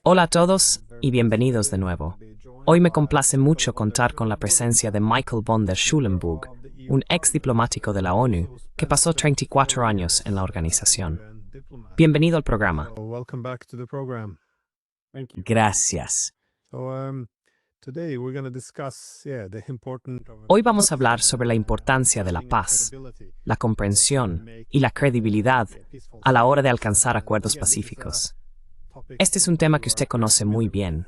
Hola a todos y bienvenidos de nuevo. Hoy me complace mucho contar con la presencia de Michael von der Schulenburg, un ex diplomático de la ONU que pasó 34 años en la organización. Bienvenido al programa. Gracias. Hoy vamos a hablar sobre la importancia de la paz, la comprensión y la credibilidad a la hora de alcanzar acuerdos pacíficos. Este es un tema que usted conoce muy bien.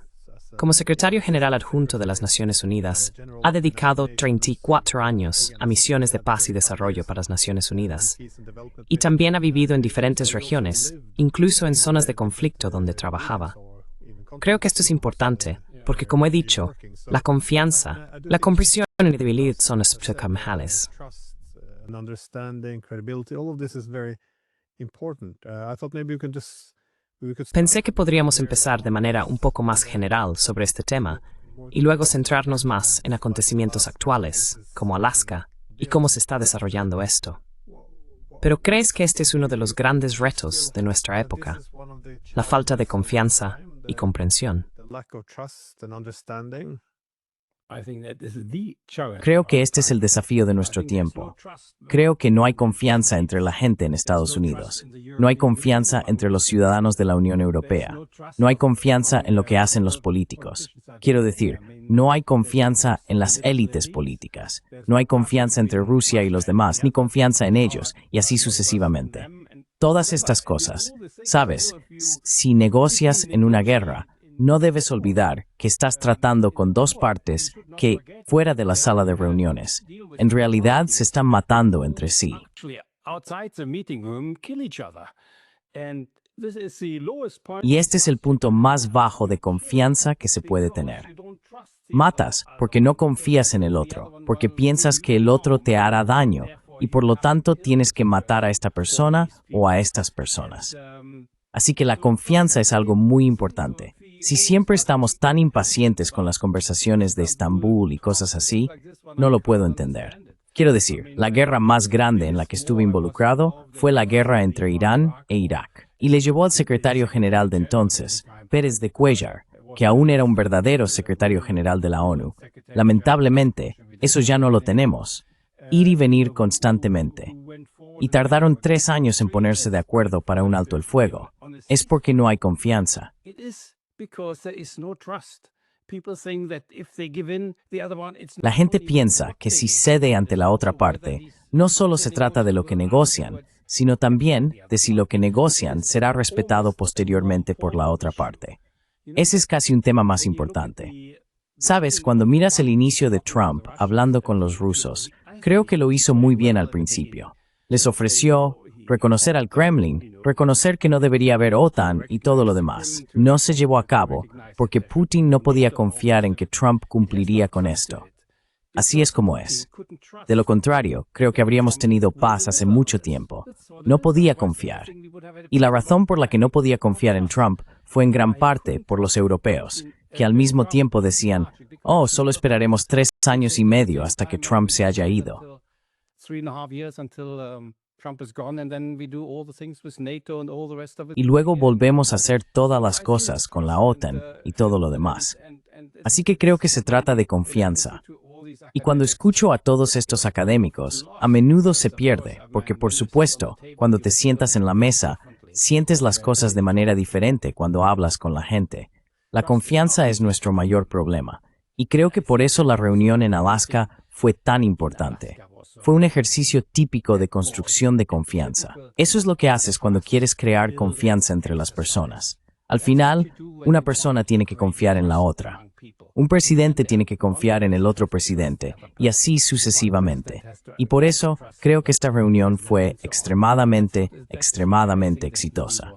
Como secretario general adjunto de las Naciones Unidas, ha dedicado 34 años a misiones de paz y desarrollo para las Naciones Unidas. Y también ha vivido en diferentes regiones, incluso en zonas de conflicto donde trabajaba. Creo que esto es importante, porque como he dicho, la confianza, la comprensión y la credibilidad son aspectos fundamentales. Pensé que podríamos empezar de manera un poco más general sobre este tema y luego centrarnos más en acontecimientos actuales, como Alaska, y cómo se está desarrollando esto. Pero ¿crees que este es uno de los grandes retos de nuestra época? La falta de confianza y comprensión. Creo que este es el desafío de nuestro tiempo. Creo que no hay confianza entre la gente en Estados Unidos. No hay confianza entre los ciudadanos de la Unión Europea. No hay confianza en lo que hacen los políticos. Quiero decir, no hay confianza en las élites políticas. No hay confianza entre Rusia y los demás, ni confianza en ellos, y así sucesivamente. Todas estas cosas, ¿sabes? Si negocias en una guerra, no debes olvidar que estás tratando con dos partes que, fuera de la sala de reuniones, en realidad se están matando entre sí. Y este es el punto más bajo de confianza que se puede tener. Matas porque no confías en el otro, porque piensas que el otro te hará daño, y por lo tanto tienes que matar a esta persona o a estas personas. Así que la confianza es algo muy importante. Si siempre estamos tan impacientes con las conversaciones de Estambul y cosas así, no lo puedo entender. Quiero decir, la guerra más grande en la que estuve involucrado fue la guerra entre Irán e Irak. Y le llevó al secretario general de entonces, Pérez de Cuéllar, que aún era un verdadero secretario general de la ONU. Lamentablemente, eso ya no lo tenemos. Ir y venir constantemente. Y tardaron 3 años en ponerse de acuerdo para un alto el fuego. Es porque no hay confianza. La gente piensa que si cede ante la otra parte, no solo se trata de lo que negocian, sino también de si lo que negocian será respetado posteriormente por la otra parte. Ese es casi un tema más importante. Sabes, cuando miras el inicio de Trump hablando con los rusos, creo que lo hizo muy bien al principio. Les ofreció reconocer al Kremlin, reconocer que no debería haber OTAN y todo lo demás. No se llevó a cabo porque Putin no podía confiar en que Trump cumpliría con esto. Así es como es. De lo contrario, creo que habríamos tenido paz hace mucho tiempo. No podía confiar. Y la razón por la que no podía confiar en Trump fue en gran parte por los europeos, que al mismo tiempo decían, oh, solo esperaremos 3 años y medio hasta que Trump se haya ido. Y luego volvemos a hacer todas las cosas con la OTAN y todo lo demás. Así que creo que se trata de confianza. Y cuando escucho a todos estos académicos, a menudo se pierde, porque por supuesto, cuando te sientas en la mesa, sientes las cosas de manera diferente cuando hablas con la gente. La confianza es nuestro mayor problema. Y creo que por eso la reunión en Alaska fue tan importante. Fue un ejercicio típico de construcción de confianza. Eso es lo que haces cuando quieres crear confianza entre las personas. Al final, una persona tiene que confiar en la otra. Un presidente tiene que confiar en el otro presidente, y así sucesivamente. Y por eso, creo que esta reunión fue extremadamente exitosa.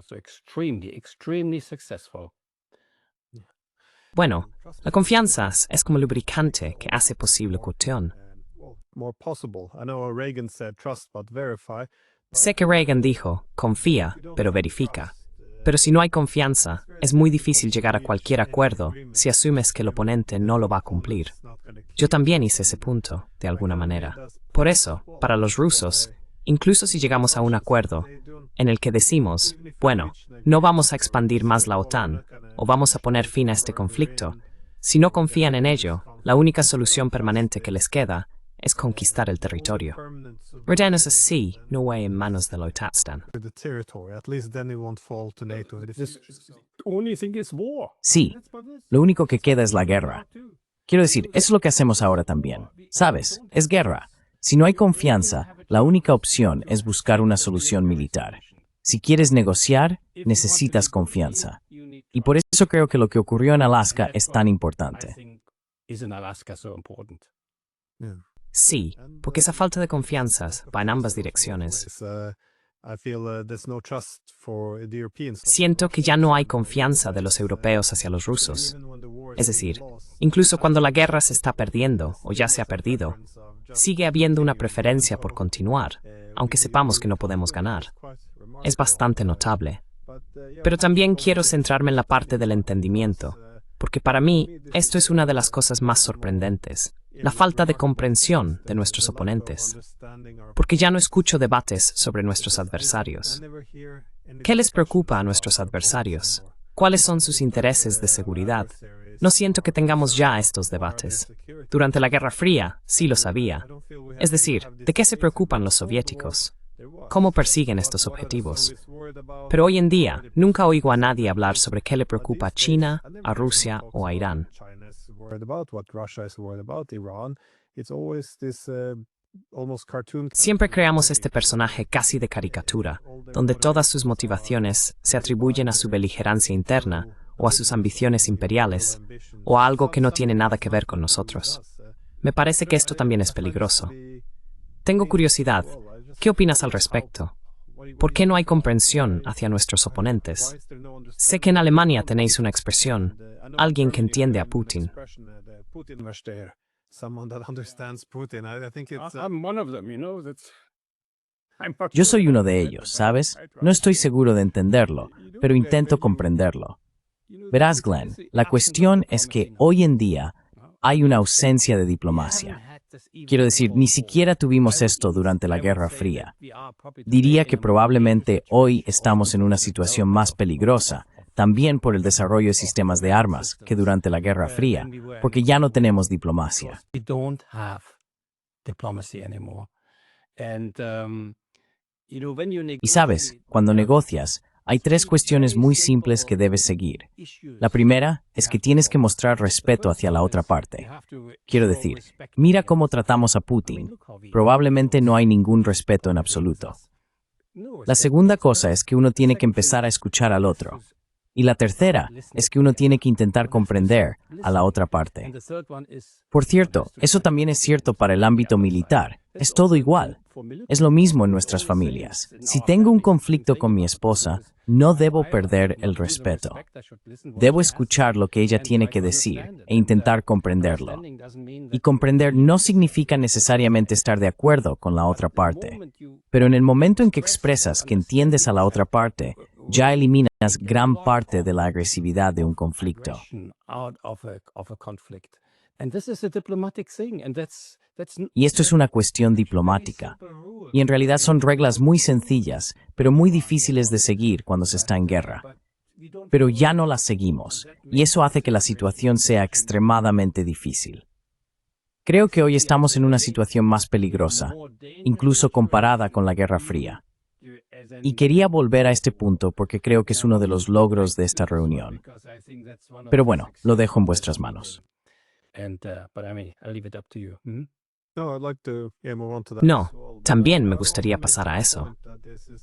Bueno, la confianza es como lubricante que hace posible cuestión. Sé que Reagan dijo, confía, pero verifica. Pero si no hay confianza, es muy difícil llegar a cualquier acuerdo si asumes que el oponente no lo va a cumplir. Yo también hice ese punto, de alguna manera. Por eso, para los rusos, incluso si llegamos a un acuerdo, en el que decimos, bueno, no vamos a expandir más la OTAN, o vamos a poner fin a este conflicto, si no confían en ello, la única solución permanente que les queda es conquistar el territorio. Ordenos así no hay en manos de la OTAN. Sí, lo único que queda es la guerra. Quiero decir, eso es lo que hacemos ahora también. ¿Sabes? Es guerra. Si no hay confianza, la única opción es buscar una solución militar. Si quieres negociar, necesitas confianza. Y por eso creo que lo que ocurrió en Alaska es tan importante. Sí, porque esa falta de confianza va en ambas direcciones. Siento que ya no hay confianza de los europeos hacia los rusos. Es decir, incluso cuando la guerra se está perdiendo o ya se ha perdido, sigue habiendo una preferencia por continuar, aunque sepamos que no podemos ganar. Es bastante notable. Pero también quiero centrarme en la parte del entendimiento, porque para mí esto es una de las cosas más sorprendentes, la falta de comprensión de nuestros oponentes. Porque ya no escucho debates sobre nuestros adversarios. ¿Qué les preocupa a nuestros adversarios? ¿Cuáles son sus intereses de seguridad? No siento que tengamos ya estos debates. Durante la Guerra Fría, sí lo sabía. Es decir, ¿de qué se preocupan los soviéticos? ¿Cómo persiguen estos objetivos? Pero hoy en día, nunca oigo a nadie hablar sobre qué le preocupa a China, a Rusia o a Irán. Siempre creamos este personaje casi de caricatura, donde todas sus motivaciones se atribuyen a su beligerancia interna, o a sus ambiciones imperiales, o a algo que no tiene nada que ver con nosotros. Me parece que esto también es peligroso. Tengo curiosidad. ¿Qué opinas al respecto? ¿Por qué no hay comprensión hacia nuestros oponentes? Sé que en Alemania tenéis una expresión, alguien que entiende a Putin. Yo soy uno de ellos, ¿sabes? No estoy seguro de entenderlo, pero intento comprenderlo. Verás, Glenn, la cuestión es que hoy en día hay una ausencia de diplomacia. Quiero decir, ni siquiera tuvimos esto durante la Guerra Fría. Diría que probablemente hoy estamos en una situación más peligrosa, también por el desarrollo de sistemas de armas, que durante la Guerra Fría, porque ya no tenemos diplomacia. Y sabes, cuando negocias, hay tres cuestiones muy simples que debes seguir. La primera es que tienes que mostrar respeto hacia la otra parte. Quiero decir, mira cómo tratamos a Putin. Probablemente no hay ningún respeto en absoluto. La segunda cosa es que uno tiene que empezar a escuchar al otro. Y la tercera es que uno tiene que intentar comprender a la otra parte. Por cierto, eso también es cierto para el ámbito militar. Es todo igual. Es lo mismo en nuestras familias. Si tengo un conflicto con mi esposa, no debo perder el respeto. Debo escuchar lo que ella tiene que decir e intentar comprenderlo. Y comprender no significa necesariamente estar de acuerdo con la otra parte. Pero en el momento en que expresas que entiendes a la otra parte, ya eliminas gran parte de la agresividad de un conflicto. Y esto es una cuestión diplomática. Y en realidad son reglas muy sencillas, pero muy difíciles de seguir cuando se está en guerra. Pero ya no las seguimos, y eso hace que la situación sea extremadamente difícil. Creo que hoy estamos en una situación más peligrosa, incluso comparada con la Guerra Fría. Y quería volver a este punto porque creo que es uno de los logros de esta reunión. Pero bueno, lo dejo en vuestras manos. No, también me gustaría pasar a eso.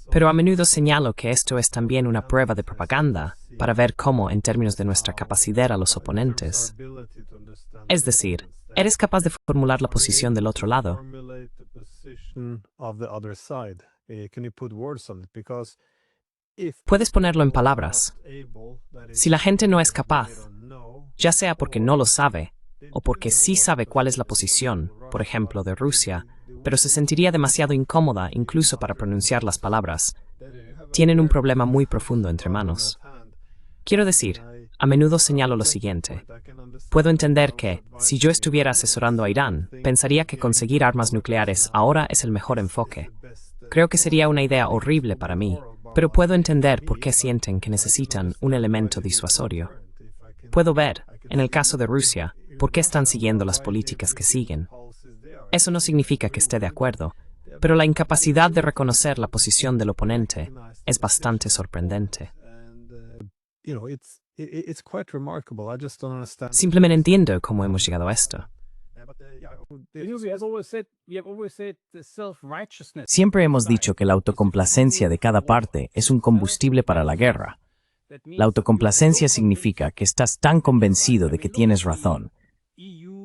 Pero a menudo señalo que esto es también una prueba de propaganda para ver cómo, en términos de nuestra capacidad a los oponentes. Es decir, ¿eres capaz de formular la posición del otro lado? Puedes ponerlo en palabras. Si la gente no es capaz, ya sea porque no lo sabe, o porque sí sabe cuál es la posición, por ejemplo, de Rusia, pero se sentiría demasiado incómoda incluso para pronunciar las palabras, tienen un problema muy profundo entre manos. Quiero decir, a menudo señalo lo siguiente. Puedo entender que, si yo estuviera asesorando a Irán, pensaría que conseguir armas nucleares ahora es el mejor enfoque. Creo que sería una idea horrible para mí, pero puedo entender por qué sienten que necesitan un elemento disuasorio. Puedo ver, en el caso de Rusia, por qué están siguiendo las políticas que siguen. Eso no significa que esté de acuerdo, pero la incapacidad de reconocer la posición del oponente es bastante sorprendente. Simplemente entiendo cómo hemos llegado a esto. Siempre hemos dicho que la autocomplacencia de cada parte es un combustible para la guerra. La autocomplacencia significa que estás tan convencido de que tienes razón.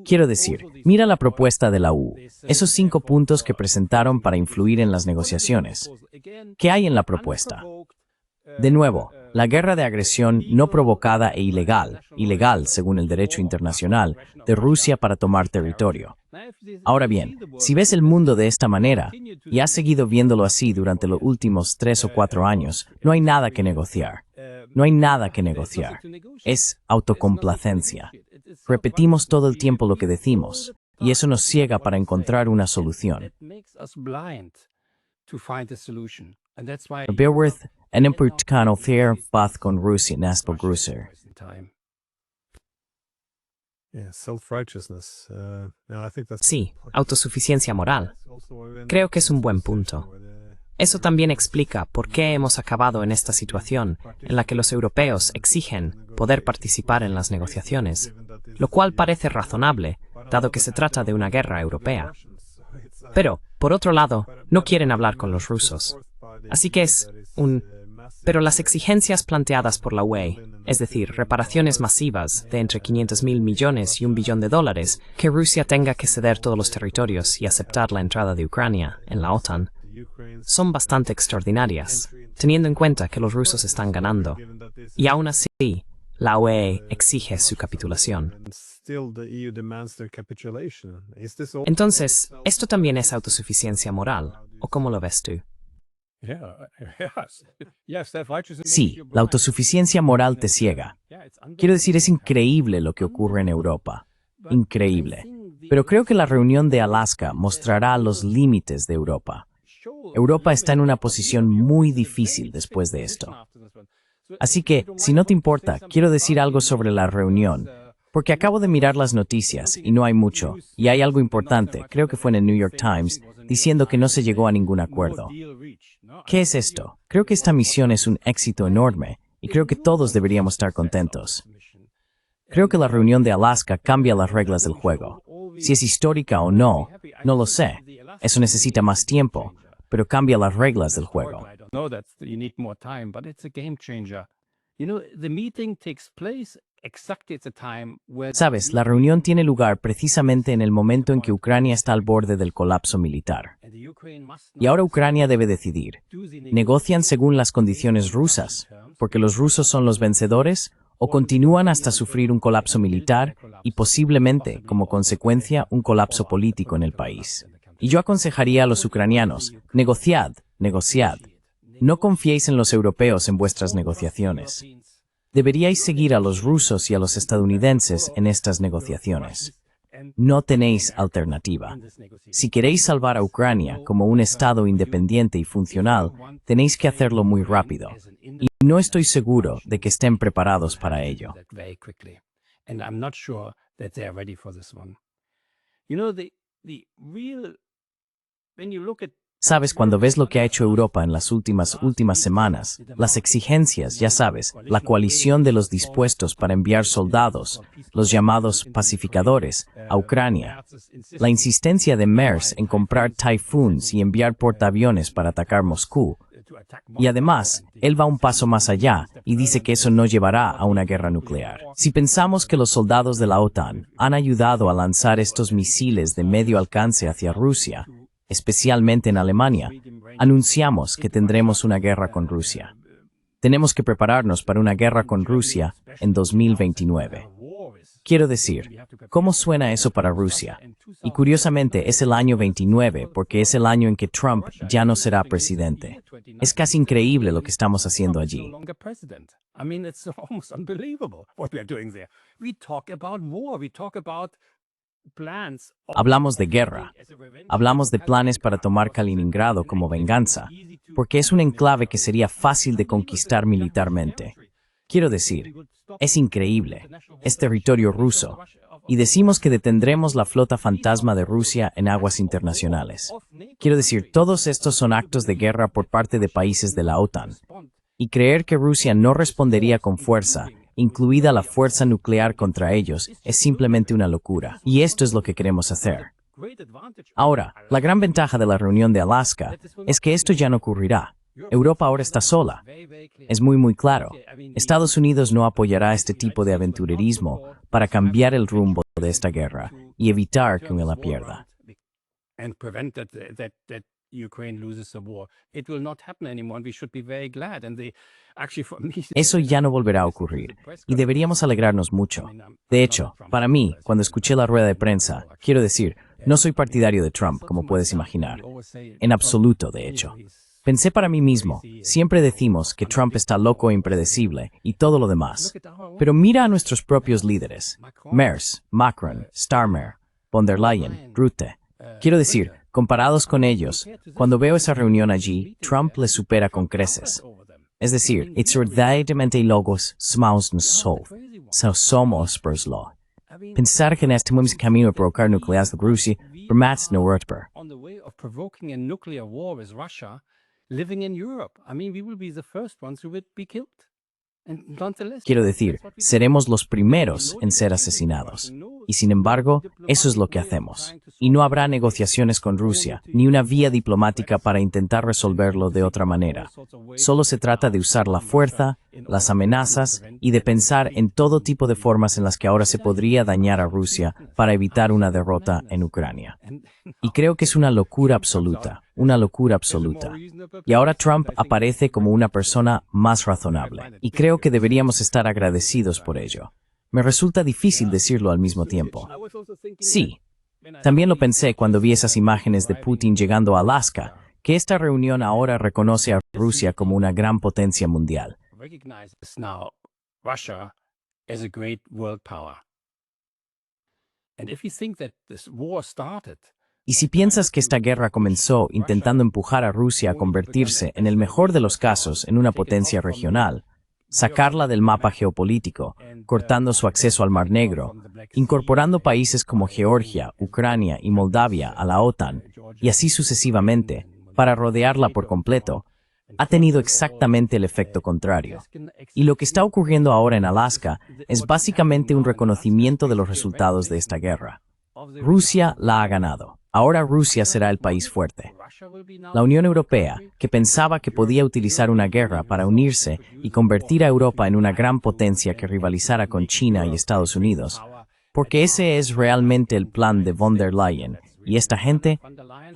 Quiero decir, mira la propuesta de la EU, esos 5 puntos que presentaron para influir en las negociaciones. ¿Qué hay en la propuesta? De nuevo, la guerra de agresión no provocada e ilegal según el derecho internacional, de Rusia para tomar territorio. Ahora bien, si ves el mundo de esta manera, y has seguido viéndolo así durante los últimos 3 o 4 años, no hay nada que negociar. No hay nada que negociar. Es autocomplacencia. Repetimos todo el tiempo lo que decimos, y eso nos ciega para encontrar una solución. Beowulf, en importante fair paz con Rusia naspo Gruser. Sí, autosuficiencia moral. Creo que es un buen punto. Eso también explica por qué hemos acabado en esta situación en la que los europeos exigen poder participar en las negociaciones, lo cual parece razonable, dado que se trata de una guerra europea. Pero, por otro lado, no quieren hablar con los rusos. Así que Pero las exigencias planteadas por la UE, es decir, reparaciones masivas de entre 500.000 millones y $1 billón, que Rusia tenga que ceder todos los territorios y aceptar la entrada de Ucrania en la OTAN, son bastante extraordinarias, teniendo en cuenta que los rusos están ganando. Y aún así, la UE exige su capitulación. Entonces, ¿esto también es autosuficiencia moral? ¿O cómo lo ves tú? Sí, la autosuficiencia moral te ciega. Quiero decir, es increíble lo que ocurre en Europa. Increíble. Pero creo que la reunión de Alaska mostrará los límites de Europa. Europa está en una posición muy difícil después de esto. Así que, si no te importa, quiero decir algo sobre la reunión, porque acabo de mirar las noticias y no hay mucho, y hay algo importante, creo que fue en el New York Times, diciendo que no se llegó a ningún acuerdo. ¿Qué es esto? Creo que esta misión es un éxito enorme, y creo que todos deberíamos estar contentos. Creo que la reunión de Alaska cambia las reglas del juego. Si es histórica o no, no lo sé. Eso necesita más tiempo, pero cambia las reglas del juego. Sabes, la reunión tiene lugar precisamente en el momento en que Ucrania está al borde del colapso militar. Y ahora Ucrania debe decidir. ¿Negocian según las condiciones rusas, porque los rusos son los vencedores, o continúan hasta sufrir un colapso militar y posiblemente, como consecuencia, un colapso político en el país? Y yo aconsejaría a los ucranianos, negociad, negociad. No confiéis en los europeos en vuestras negociaciones. Deberíais seguir a los rusos y a los estadounidenses en estas negociaciones. No tenéis alternativa. Si queréis salvar a Ucrania como un Estado independiente y funcional, tenéis que hacerlo muy rápido. Y no estoy seguro de que estén preparados para ello. Sabes, cuando ves lo que ha hecho Europa en las últimas semanas, las exigencias, ya sabes, la coalición de los dispuestos para enviar soldados, los llamados pacificadores, a Ucrania, la insistencia de Merz en comprar Typhoons y enviar portaaviones para atacar Moscú, y además, él va un paso más allá y dice que eso no llevará a una guerra nuclear. Si pensamos que los soldados de la OTAN han ayudado a lanzar estos misiles de medio alcance hacia Rusia, especialmente en Alemania, anunciamos que tendremos una guerra con Rusia. Tenemos que prepararnos para una guerra con Rusia en 2029. Quiero decir, ¿cómo suena eso para Rusia? Y curiosamente es el año 29 porque es el año en que Trump ya no será presidente. Es casi increíble lo que estamos haciendo allí. Hablamos de guerra. Hablamos de planes para tomar Kaliningrado como venganza, porque es un enclave que sería fácil de conquistar militarmente. Quiero decir, es increíble. Es territorio ruso. Y decimos que detendremos la flota fantasma de Rusia en aguas internacionales. Quiero decir, todos estos son actos de guerra por parte de países de la OTAN. Y creer que Rusia no respondería con fuerza, incluida la fuerza nuclear contra ellos, es simplemente una locura. Y esto es lo que queremos hacer. Ahora, la gran ventaja de la reunión de Alaska es que esto ya no ocurrirá. Europa ahora está sola. Es muy claro. Estados Unidos no apoyará este tipo de aventurerismo para cambiar el rumbo de esta guerra y evitar que la pierda. Eso ya no volverá a ocurrir, y deberíamos alegrarnos mucho. De hecho, para mí, cuando escuché la rueda de prensa, quiero decir, no soy partidario de Trump, como puedes imaginar. En absoluto, de hecho. Pensé para mí mismo, siempre decimos que Trump está loco e impredecible y todo lo demás. Pero mira a nuestros propios líderes, Merz, Macron, Starmer, von der Leyen, Rutte. Quiero decir, comparados con ellos, cuando veo esa reunión allí, Trump les supera con creces. Es decir, it's verdaderamente logos smaus sol, somos perslo. Pensar que en este camino a provocar nucleares de Rusia, permats no Rutber. Quiero decir, seremos los primeros en ser asesinados. Y sin embargo, eso es lo que hacemos. Y no habrá negociaciones con Rusia, ni una vía diplomática para intentar resolverlo de otra manera. Solo se trata de usar la fuerza, las amenazas y de pensar en todo tipo de formas en las que ahora se podría dañar a Rusia para evitar una derrota en Ucrania. Y creo que es una locura absoluta. Y ahora Trump aparece como una persona más razonable. Y creo que deberíamos estar agradecidos por ello. Me resulta difícil decirlo al mismo tiempo. Sí. También lo pensé cuando vi esas imágenes de Putin llegando a Alaska, que esta reunión ahora reconoce a Rusia como una gran potencia mundial. Y si piensas que esta guerra comenzó intentando empujar a Rusia a convertirse, en el mejor de los casos, en una potencia regional, sacarla del mapa geopolítico, cortando su acceso al Mar Negro, incorporando países como Georgia, Ucrania y Moldavia a la OTAN, y así sucesivamente, para rodearla por completo, ha tenido exactamente el efecto contrario. Y lo que está ocurriendo ahora en Alaska es básicamente un reconocimiento de los resultados de esta guerra. Rusia la ha ganado. Ahora Rusia será el país fuerte. La Unión Europea, que pensaba que podía utilizar una guerra para unirse y convertir a Europa en una gran potencia que rivalizara con China y Estados Unidos, porque ese es realmente el plan de von der Leyen, y esta gente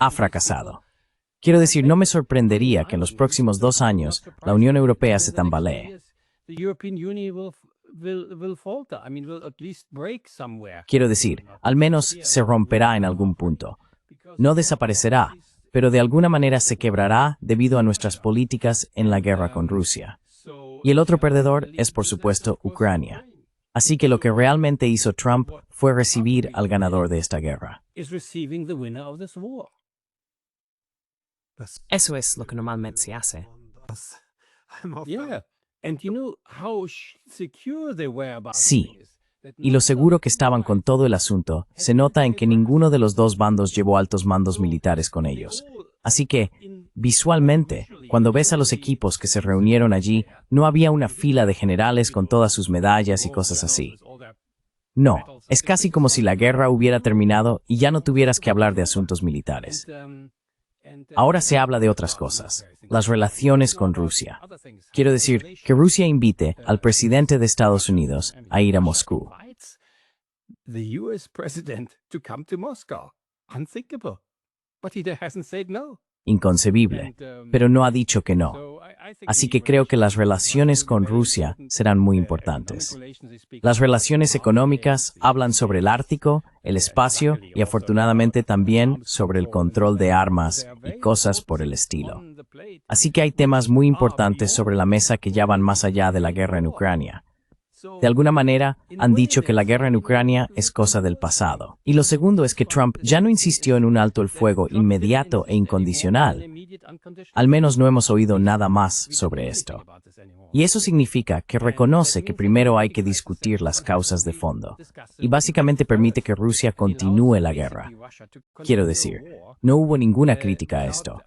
ha fracasado. Quiero decir, no me sorprendería que en los próximos 2 años la Unión Europea se tambalee. Quiero decir, al menos se romperá en algún punto. No desaparecerá, pero de alguna manera se quebrará debido a nuestras políticas en la guerra con Rusia. Y el otro perdedor es, por supuesto, Ucrania. Así que lo que realmente hizo Trump fue recibir al ganador de esta guerra. Eso es lo que normalmente se hace. Sí. Y lo seguro que estaban con todo el asunto se nota en que ninguno de los dos bandos llevó altos mandos militares con ellos. Así que, visualmente, cuando ves a los equipos que se reunieron allí, no había una fila de generales con todas sus medallas y cosas así. No, es casi como si la guerra hubiera terminado y ya no tuvieras que hablar de asuntos militares. Ahora se habla de otras cosas, las relaciones con Rusia. Quiero decir, que Rusia invite al presidente de Estados Unidos a ir a Moscú. Inconcebible, pero no ha dicho que no. Así que creo que las relaciones con Rusia serán muy importantes. Las relaciones económicas hablan sobre el Ártico, el espacio y afortunadamente también sobre el control de armas y cosas por el estilo. Así que hay temas muy importantes sobre la mesa que ya van más allá de la guerra en Ucrania. De alguna manera, han dicho que la guerra en Ucrania es cosa del pasado. Y lo segundo es que Trump ya no insistió en un alto el fuego inmediato e incondicional. Al menos no hemos oído nada más sobre esto. Y eso significa que reconoce que primero hay que discutir las causas de fondo. Y básicamente permite que Rusia continúe la guerra. Quiero decir, no hubo ninguna crítica a esto.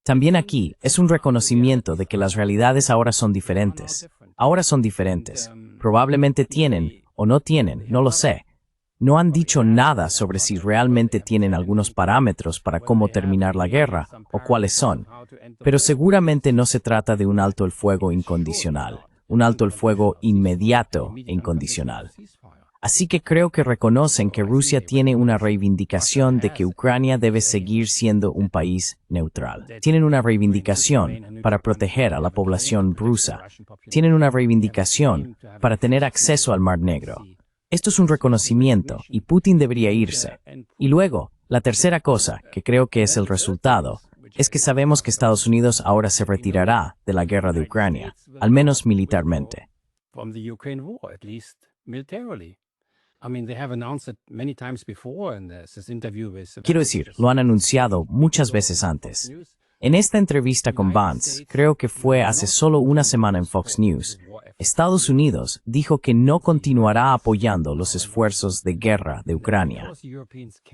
También aquí es un reconocimiento de que las realidades ahora son diferentes. Ahora son diferentes. Probablemente tienen o no tienen, no lo sé. No han dicho nada sobre si realmente tienen algunos parámetros para cómo terminar la guerra o cuáles son. Pero seguramente no se trata de un alto el fuego incondicional, un alto el fuego inmediato e incondicional. Así que creo que reconocen que Rusia tiene una reivindicación de que Ucrania debe seguir siendo un país neutral. Tienen una reivindicación para proteger a la población rusa. Tienen una reivindicación para tener acceso al Mar Negro. Esto es un reconocimiento y Putin debería irse. Y luego, la tercera cosa, que creo que es el resultado, es que sabemos que Estados Unidos ahora se retirará de la guerra de Ucrania, al menos militarmente. Quiero decir, lo han anunciado muchas veces antes. En esta entrevista con Vance, creo que fue hace solo una semana en Fox News, Estados Unidos dijo que no continuará apoyando los esfuerzos de guerra de Ucrania.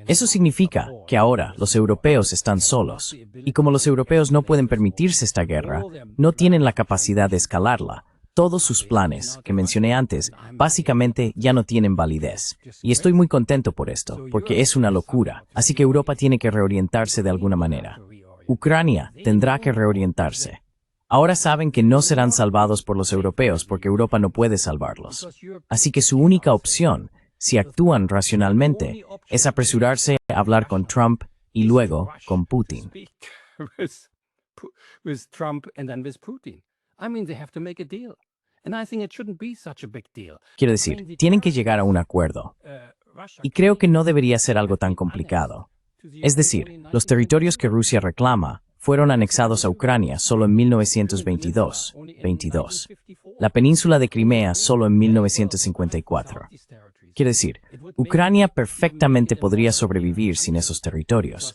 Eso significa que ahora los europeos están solos, y como los europeos no pueden permitirse esta guerra, no tienen la capacidad de escalarla. Todos sus planes, que mencioné antes, básicamente ya no tienen validez. Y estoy muy contento por esto, porque es una locura. Así que Europa tiene que reorientarse de alguna manera. Ucrania tendrá que reorientarse. Ahora saben que no serán salvados por los europeos porque Europa no puede salvarlos. Así que su única opción, si actúan racionalmente, es apresurarse a hablar con Trump y luego con Putin. Quiero decir, tienen que llegar a un acuerdo. Y creo que no debería ser algo tan complicado. Es decir, los territorios que Rusia reclama fueron anexados a Ucrania solo en 1922. La península de Crimea solo en 1954. Quiere decir, Ucrania perfectamente podría sobrevivir sin esos territorios.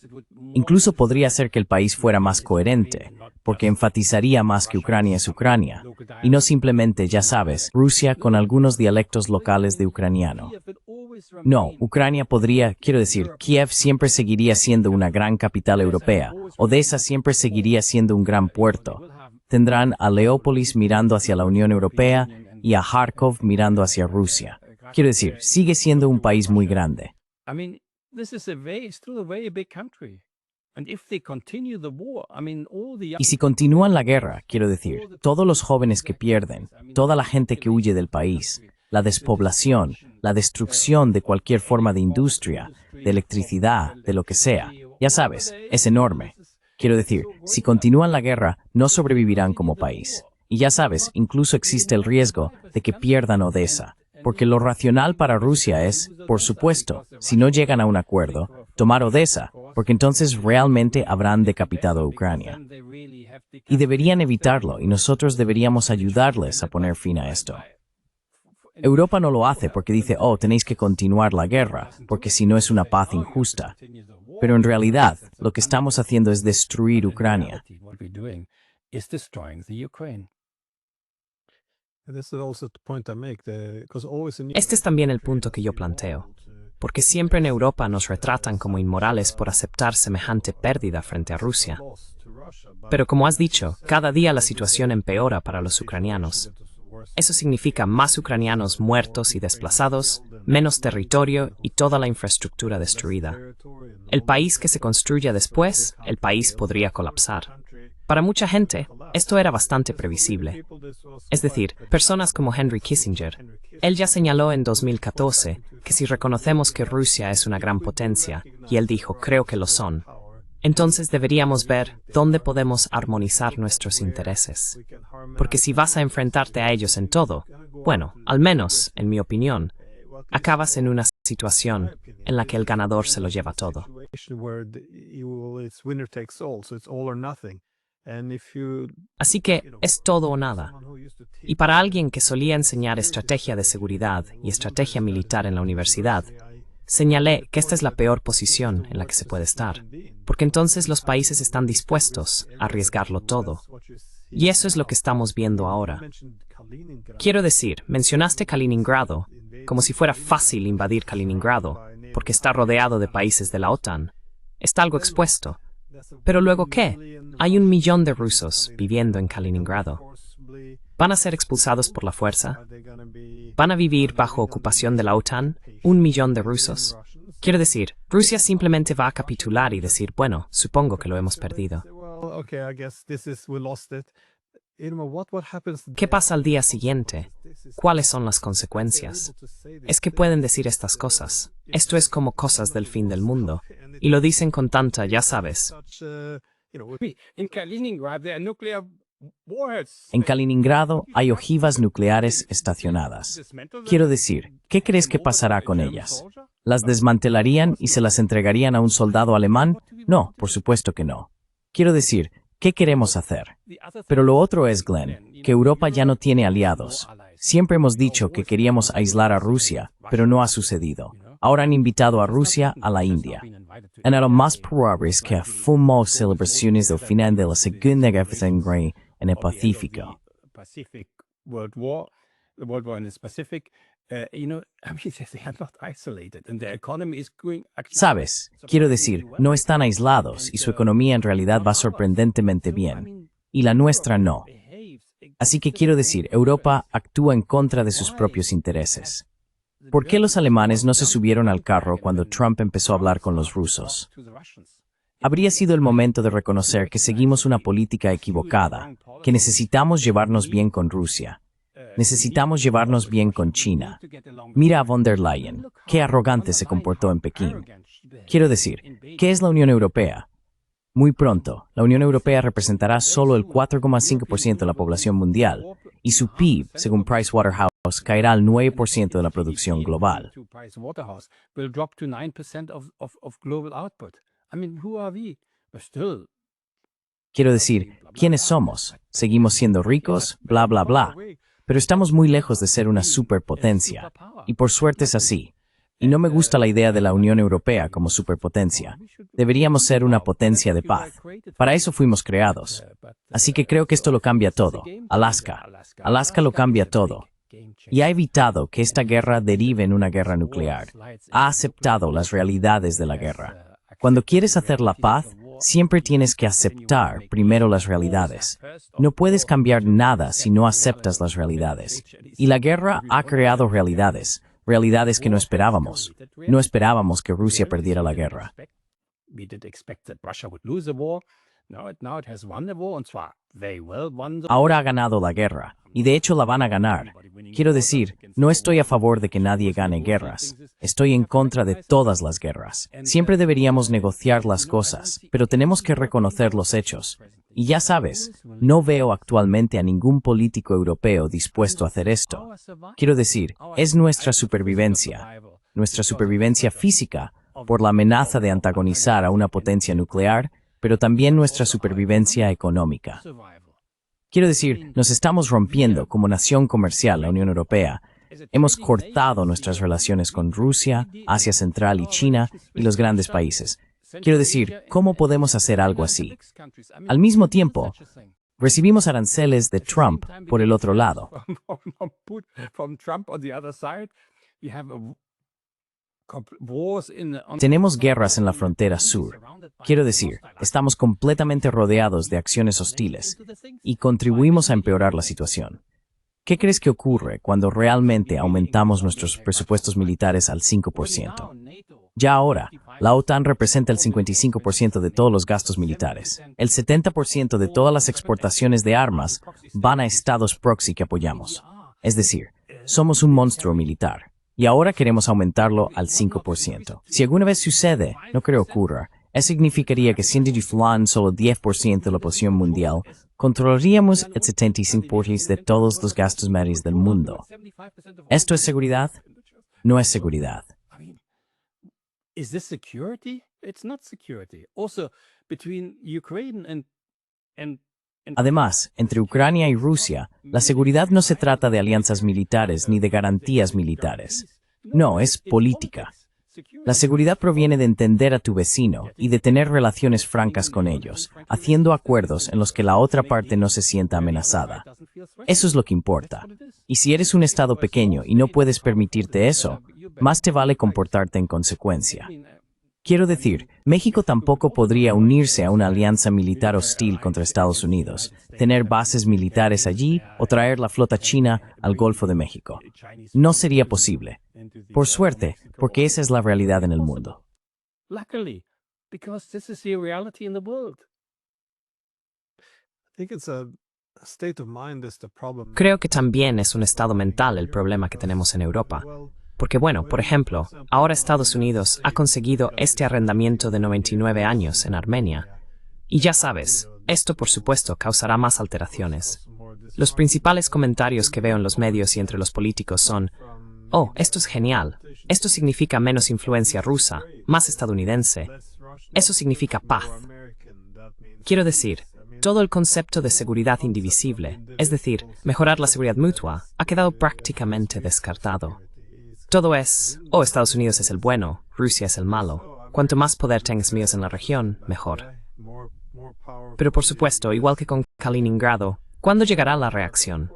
Incluso podría hacer que el país fuera más coherente, porque enfatizaría más que Ucrania es Ucrania, y no simplemente, ya sabes, Rusia con algunos dialectos locales de ucraniano. No, Ucrania podría, quiero decir, Kiev siempre seguiría siendo una gran capital europea, Odessa siempre seguiría siendo un gran puerto. Tendrán a Leópolis mirando hacia la Unión Europea y a Kharkov mirando hacia Rusia. Quiero decir, sigue siendo un país muy grande. Y si continúan la guerra, quiero decir, todos los jóvenes que pierden, toda la gente que huye del país, la despoblación, la destrucción de cualquier forma de industria, de electricidad, de lo que sea, ya sabes, es enorme. Quiero decir, si continúan la guerra, no sobrevivirán como país. Y ya sabes, incluso existe el riesgo de que pierdan Odessa. Porque lo racional para Rusia es, por supuesto, si no llegan a un acuerdo, tomar Odessa, porque entonces realmente habrán decapitado a Ucrania. Y deberían evitarlo, y nosotros deberíamos ayudarles a poner fin a esto. Europa no lo hace porque dice, oh, tenéis que continuar la guerra, porque si no es una paz injusta. Pero en realidad, lo que estamos haciendo es destruir Ucrania. Este es también el punto que yo planteo, porque siempre en Europa nos retratan como inmorales por aceptar semejante pérdida frente a Rusia. Pero como has dicho, cada día la situación empeora para los ucranianos. Eso significa más ucranianos muertos y desplazados, menos territorio y toda la infraestructura destruida. El país que se construya después, el país podría colapsar. Para mucha gente, esto era bastante previsible. Es decir, personas como Henry Kissinger. Él ya señaló en 2014 que si reconocemos que Rusia es una gran potencia, y él dijo, creo que lo son, entonces deberíamos ver dónde podemos armonizar nuestros intereses. Porque si vas a enfrentarte a ellos en todo, bueno, al menos, en mi opinión, acabas en una situación en la que el ganador se lo lleva todo. Así que es todo o nada. Y para alguien que solía enseñar estrategia de seguridad y estrategia militar en la universidad, señalé que esta es la peor posición en la que se puede estar, porque entonces los países están dispuestos a arriesgarlo todo. Y eso es lo que estamos viendo ahora. Quiero decir, mencionaste Kaliningrado como si fuera fácil invadir Kaliningrado, porque está rodeado de países de la OTAN. Está algo expuesto. Pero luego, ¿qué? Hay 1 millón de rusos viviendo en Kaliningrado. ¿Van a ser expulsados por la fuerza? ¿Van a vivir bajo ocupación de la OTAN? 1 millón de rusos. Quiero decir, Rusia simplemente va a capitular y decir, bueno, supongo que lo hemos perdido. ¿Qué pasa al día siguiente? ¿Cuáles son las consecuencias? Es que pueden decir estas cosas. Esto es como cosas del fin del mundo. Y lo dicen con tanta, ya sabes. En Kaliningrado hay ojivas nucleares estacionadas. Quiero decir, ¿qué crees que pasará con ellas? ¿Las desmantelarían y se las entregarían a un soldado alemán? No, por supuesto que no. Quiero decir, ¿qué queremos hacer? Pero lo otro es, Glenn, que Europa ya no tiene aliados. Siempre hemos dicho que queríamos aislar a Rusia, pero no ha sucedido. Ahora han invitado a Rusia a la India. En lo más probable es que fuimos celebraciones del final de la Segunda Guerra Mundial en el Pacífico. Sabes, quiero decir, no están aislados y su economía en realidad va sorprendentemente bien, y la nuestra no. Así que quiero decir, Europa actúa en contra de sus propios intereses. ¿Por qué los alemanes no se subieron al carro cuando Trump empezó a hablar con los rusos? Habría sido el momento de reconocer que seguimos una política equivocada, que necesitamos llevarnos bien con Rusia. Necesitamos llevarnos bien con China. Mira a von der Leyen, qué arrogante se comportó en Pekín. Quiero decir, ¿qué es la Unión Europea? Muy pronto, la Unión Europea representará solo el 4,5% de la población mundial, y su PIB, según Pricewaterhouse, caerá al 9% de la producción global. Quiero decir, ¿quiénes somos? ¿Seguimos siendo ricos? Bla, bla, bla. Pero estamos muy lejos de ser una superpotencia, y por suerte es así. Y no me gusta la idea de la Unión Europea como superpotencia. Deberíamos ser una potencia de paz. Para eso fuimos creados. Así que creo que esto lo cambia todo. Alaska. Alaska lo cambia todo. Y ha evitado que esta guerra derive en una guerra nuclear. Ha aceptado las realidades de la guerra. Cuando quieres hacer la paz, siempre tienes que aceptar primero las realidades. No puedes cambiar nada si no aceptas las realidades. Y la guerra ha creado realidades. Realidades que no esperábamos. No esperábamos que Rusia perdiera la guerra. Ahora ha ganado la guerra, y de hecho la van a ganar. Quiero decir, no estoy a favor de que nadie gane guerras. Estoy en contra de todas las guerras. Siempre deberíamos negociar las cosas, pero tenemos que reconocer los hechos. Y ya sabes, no veo actualmente a ningún político europeo dispuesto a hacer esto. Quiero decir, es nuestra supervivencia física, por la amenaza de antagonizar a una potencia nuclear, pero también nuestra supervivencia económica. Quiero decir, nos estamos rompiendo como nación comercial, la Unión Europea. Hemos cortado nuestras relaciones con Rusia, Asia Central y China y los grandes países. Quiero decir, ¿cómo podemos hacer algo así? Al mismo tiempo, recibimos aranceles de Trump por el otro lado. Tenemos guerras en la frontera sur. Quiero decir, estamos completamente rodeados de acciones hostiles y contribuimos a empeorar la situación. ¿Qué crees que ocurre cuando realmente aumentamos nuestros presupuestos militares al 5%? Ya ahora, la OTAN representa el 55% de todos los gastos militares. El 70% de todas las exportaciones de armas van a estados proxy que apoyamos. Es decir, somos un monstruo militar. Y ahora queremos aumentarlo al 5%. Si alguna vez sucede, no creo ocurra, eso significaría que siendo solo 10% de la población mundial, controlaríamos el 75% de todos los gastos medios del mundo. ¿Esto es seguridad? No es seguridad. Además, entre Ucrania y Rusia, la seguridad no se trata de alianzas militares ni de garantías militares. No, es política. La seguridad proviene de entender a tu vecino y de tener relaciones francas con ellos, haciendo acuerdos en los que la otra parte no se sienta amenazada. Eso es lo que importa. Y si eres un estado pequeño y no puedes permitirte eso, más te vale comportarte en consecuencia. Quiero decir, México tampoco podría unirse a una alianza militar hostil contra Estados Unidos, tener bases militares allí o traer la flota china al Golfo de México. No sería posible. Por suerte, porque esa es la realidad en el mundo. Creo que también es un estado mental el problema que tenemos en Europa. Porque bueno, por ejemplo, ahora Estados Unidos ha conseguido este arrendamiento de 99 años en Armenia. Y ya sabes, esto por supuesto causará más alteraciones. Los principales comentarios que veo en los medios y entre los políticos son: oh, esto es genial, esto significa menos influencia rusa, más estadounidense, eso significa paz. Quiero decir, todo el concepto de seguridad indivisible, es decir, mejorar la seguridad mutua, ha quedado prácticamente descartado. Todo es, oh, Estados Unidos es el bueno, Rusia es el malo. Cuanto más poder tengas míos en la región, mejor. Pero por supuesto, igual que con Kaliningrado, ¿cuándo llegará la reacción?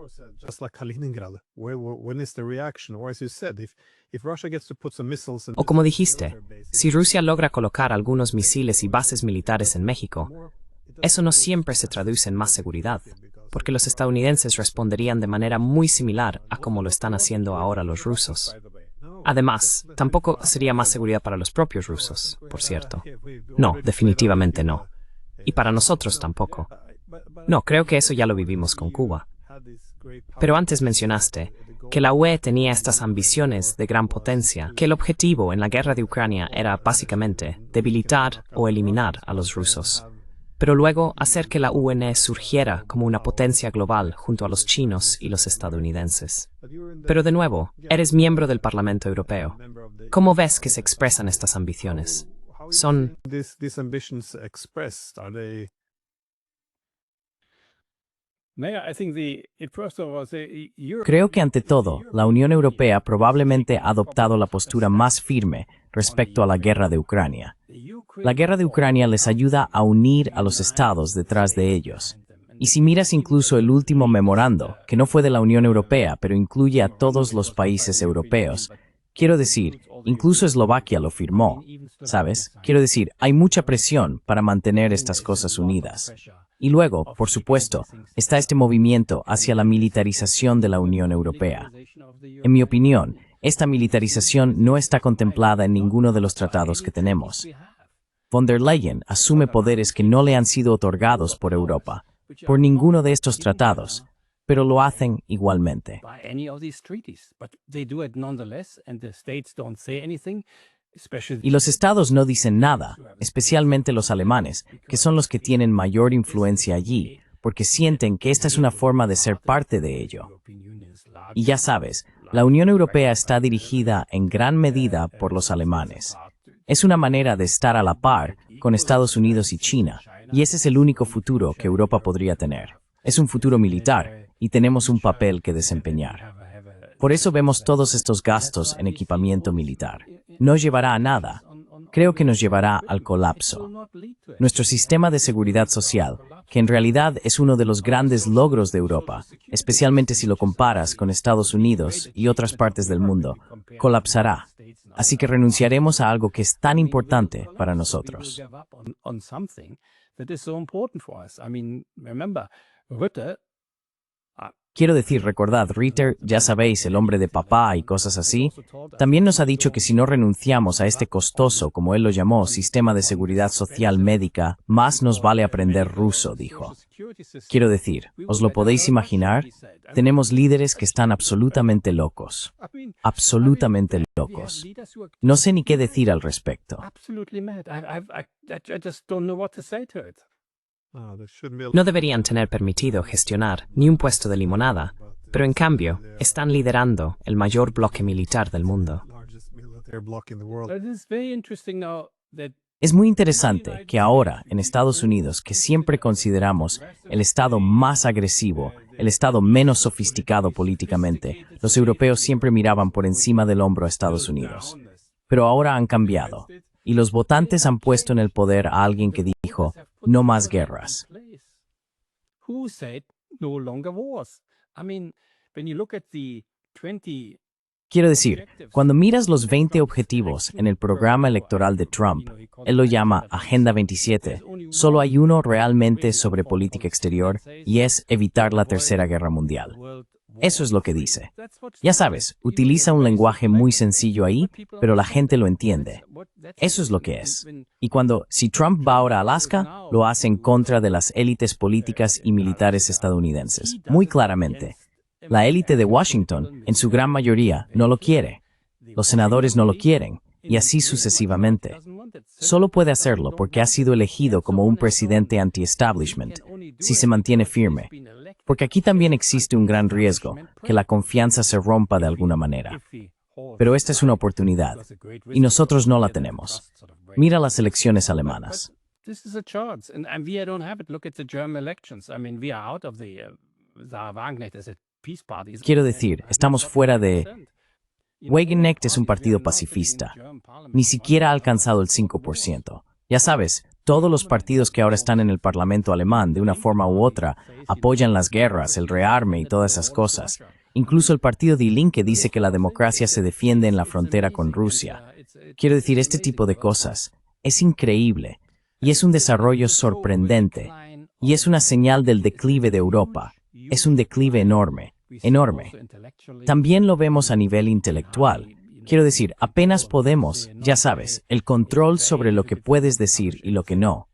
O como dijiste, si Rusia logra colocar algunos misiles y bases militares en México, eso no siempre se traduce en más seguridad, porque los estadounidenses responderían de manera muy similar a como lo están haciendo ahora los rusos. Además, tampoco sería más seguridad para los propios rusos, por cierto. No, definitivamente no. Y para nosotros tampoco. No, creo que eso ya lo vivimos con Cuba. Pero antes mencionaste que la UE tenía estas ambiciones de gran potencia, que el objetivo en la guerra de Ucrania era básicamente debilitar o eliminar a los rusos. Pero luego hacer que la UN surgiera como una potencia global junto a los chinos y los estadounidenses. Pero de nuevo, eres miembro del Parlamento Europeo. ¿Cómo ves que se expresan estas ambiciones? Son... Creo que ante todo, la Unión Europea probablemente ha adoptado la postura más firme respecto a la guerra de Ucrania. La guerra de Ucrania les ayuda a unir a los estados detrás de ellos. Y si miras incluso el último memorando, que no fue de la Unión Europea, pero incluye a todos los países europeos, quiero decir, incluso Eslovaquia lo firmó, ¿sabes? Quiero decir, hay mucha presión para mantener estas cosas unidas. Y luego, por supuesto, está este movimiento hacia la militarización de la Unión Europea. En mi opinión, esta militarización no está contemplada en ninguno de los tratados que tenemos. Von der Leyen asume poderes que no le han sido otorgados por Europa, por ninguno de estos tratados, pero lo hacen igualmente. Y los estados no dicen nada, especialmente los alemanes, que son los que tienen mayor influencia allí, porque sienten que esta es una forma de ser parte de ello. Y ya sabes, la Unión Europea está dirigida en gran medida por los alemanes. Es una manera de estar a la par con Estados Unidos y China, y ese es el único futuro que Europa podría tener. Es un futuro militar, y tenemos un papel que desempeñar. Por eso vemos todos estos gastos en equipamiento militar. No llevará a nada. Creo que nos llevará al colapso. Nuestro sistema de seguridad social, que en realidad es uno de los grandes logros de Europa, especialmente si lo comparas con Estados Unidos y otras partes del mundo, colapsará. Así que renunciaremos a algo que es tan importante para nosotros. Quiero decir, recordad, Ritter, ya sabéis, el hombre de papá y cosas así, también nos ha dicho que si no renunciamos a este costoso, como él lo llamó, sistema de seguridad social médica, más nos vale aprender ruso, dijo. Quiero decir, ¿os lo podéis imaginar? Tenemos líderes que están absolutamente locos. Absolutamente locos. No sé ni qué decir al respecto. No deberían tener permitido gestionar ni un puesto de limonada, pero en cambio están liderando el mayor bloque militar del mundo. Es muy interesante que ahora, en Estados Unidos, que siempre consideramos el Estado más agresivo, el Estado menos sofisticado políticamente, los europeos siempre miraban por encima del hombro a Estados Unidos. Pero ahora han cambiado, y los votantes han puesto en el poder a alguien que dijo, no más guerras. Who said no longer wars? I mean, when you look at the 20 Quiero decir, cuando miras los 20 objetivos en el programa electoral de Trump, él lo llama Agenda 27, solo hay uno realmente sobre política exterior y es evitar la Tercera Guerra Mundial. Eso es lo que dice. Ya sabes, utiliza un lenguaje muy sencillo ahí, pero la gente lo entiende. Eso es lo que es. Y si Trump va ahora a Alaska, lo hace en contra de las élites políticas y militares estadounidenses, muy claramente. La élite de Washington, en su gran mayoría, no lo quiere. Los senadores no lo quieren, y así sucesivamente. Solo puede hacerlo porque ha sido elegido como un presidente anti-establishment, si se mantiene firme. Porque aquí también existe un gran riesgo, que la confianza se rompa de alguna manera. Pero esta es una oportunidad, y nosotros no la tenemos. Mira las elecciones alemanas. This is a chance, and we don't have it. Look at the German elections. I mean, we are out of the Wagenknecht as a peace party. Quiero decir, estamos fuera de... Wagenknecht es un partido pacifista. Ni siquiera ha alcanzado el 5%. Ya sabes, todos los partidos que ahora están en el Parlamento alemán, de una forma u otra, apoyan las guerras, el rearme y todas esas cosas. Incluso el partido Die Linke dice que la democracia se defiende en la frontera con Rusia. Quiero decir, este tipo de cosas es increíble y es un desarrollo sorprendente y es una señal del declive de Europa. Es un declive enorme, enorme. También lo vemos a nivel intelectual. Quiero decir, apenas podemos, ya sabes, el control sobre lo que puedes decir y lo que no.